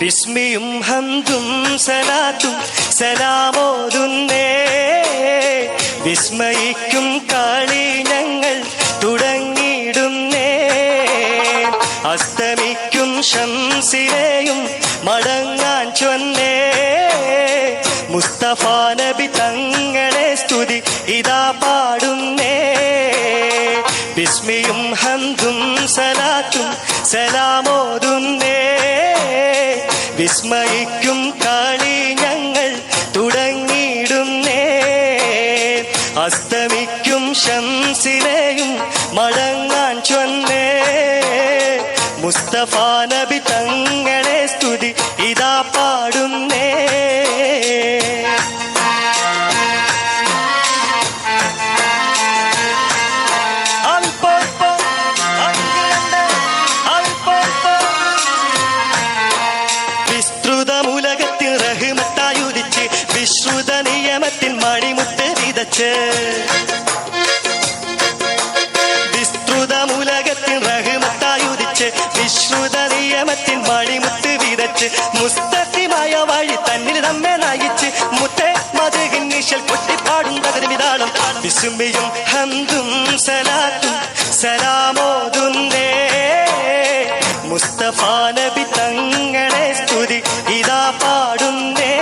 ബിസ്മിയും ഹംദും സലാത്തും സലാമോതുന്നേ. വിസ്മയിക്കും കളി ഞങ്ങൾ തുടങ്ങിയിടുന്നേ. അസ്തമിക്കും ശംസിനെയും മടങ്ങാൻ ചൊന്നേ. മുസ്തഫ നബി തങ്ങളെ സ്തുതി ഇതാ പാടുന്നേ. ബിസ്മിയും ഹംദും സലാത്തും സലാമോതുന്നേ. വിസ്മയിക്കും കളി ഞങ്ങൾ തുടങ്ങിയിടുന്നേ. അസ്തമിക്കും ശംസിനെയും മടങ്ങാൻ ചൊന്നേ. മുസ്തഫ നബി തങ്ങളെ സ്തുതി ഇതാ പാടുന്നേ. വിസ്തൃതമുലകത്തിൽ റഹ്മത്തായുദിച്ച് വിശ്രുത നിയമത്തിൽ മണിമുത്ത് വിതച്ച്. വിസ്തൃതമുലകത്തിൽ റഹ്മത്തായുദിച്ച് വിശ്രുത നിയമത്തിൽ മണിമുത്ത് വിതച്ച്. മുസ്തഖിമായ വഴി തന്നിൽ നമ്മെ നയിച്ച് മുത്തേ മദ്ഹിൻ നിശൽ കൊട്ടിപ്പാടും തകരുമിതാളം. ബിസ്മിയും ഹംദും സലാത്തും സലാമോതുന്നേ. മുസ്തഫ നബി തങ്ങളെ സ്തുതി ഇതാ പാടുന്നേ.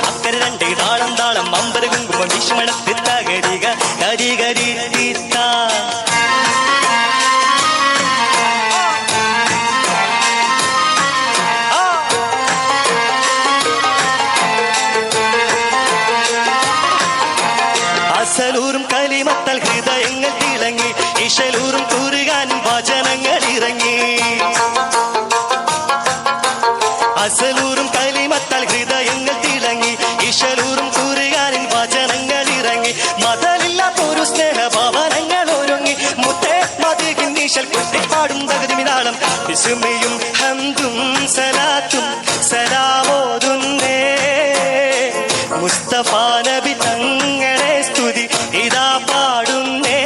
അക്കരെ രണ്ട് താളം താളം അമ്പര കുങ്കുമം വിഷ്മണത്തിൽ തകരിക കരി കരി തീത്ത. അസലൂറും കലിമത്താൽ ഹൃദയങ്ങൾ തിളങ്ങി. ഇശലൂറും കുറുകാനും വചനങ്ങൾ ഇറങ്ങി. അസലൂറും കലിമത്താൽ ഹൃദയങ്ങൾ തിളങ്ങി. ഇശലൂറും കുറുകാനും വചനങ്ങൾ ഇറങ്ങി. മതലില്ലാത്തൊരു സ്നേഹഭവനങ്ങൾ ഒരുങ്ങി. മുത്തേ മദ്ഹിൻ നിശൽ കൊട്ടിപ്പാടും തകരുമിതാളം. ബിസ്മിയും ഹംദും സലാത്തും സലാമോതുന്നേ. മുസ്തഫ നബി തങ്ങളെ സ്തുതി ഇതാ പാടുന്നേ.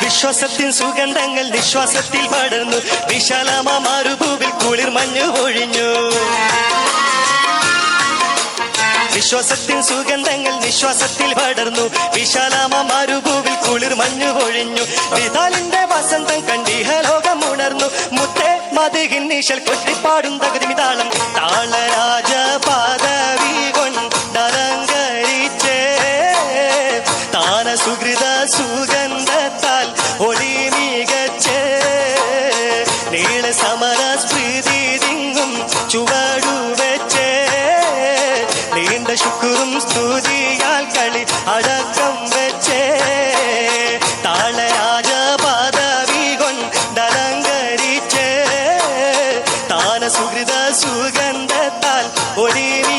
വിശ്വാസത്തിൻ സുഗന്ധങ്ങൾ നിശ്വാസത്തിൽ പടർന്നു. വിശാലമ മരുഭൂവിൽ കുളിർ മഞ്ഞു പൊഴിഞ്ഞു. വിശ്വാസത്തിൻ സുഗന്ധങ്ങൾ നിശ്വാസത്തിൽ പടർന്നു. വിശാലമ മരുഭൂവിൽ കുളിർ മഞ്ഞു പൊഴിഞ്ഞു. വിതാലിന്റെ വസന്തം കണ്ടിഹലോകം ഉണർന്നു. മുത്തേ മദ്ഹിൻ നിശൽ കൊട്ടിപ്പാടും തകരുമിതാളം. താളരാജ പദവി കൊണ്ടലങ്കരിച്ചേ. താന സുഹൃത സുഗന്ധത്താൽ ഒളി മികച്ചേ. നീള സമര സ്മൃതി തിങ്ങും ചുവടുവെച്ചേ. നീണ്ട ശുക്രും സ്തുതിയാൽ കളി അടക്കം വെച്ചേ. താളരാജ പദവി കൊണ്ടലങ്കരിച്ചേ. താന സുഹൃത സുഗന്ധത്താൽ ഒളി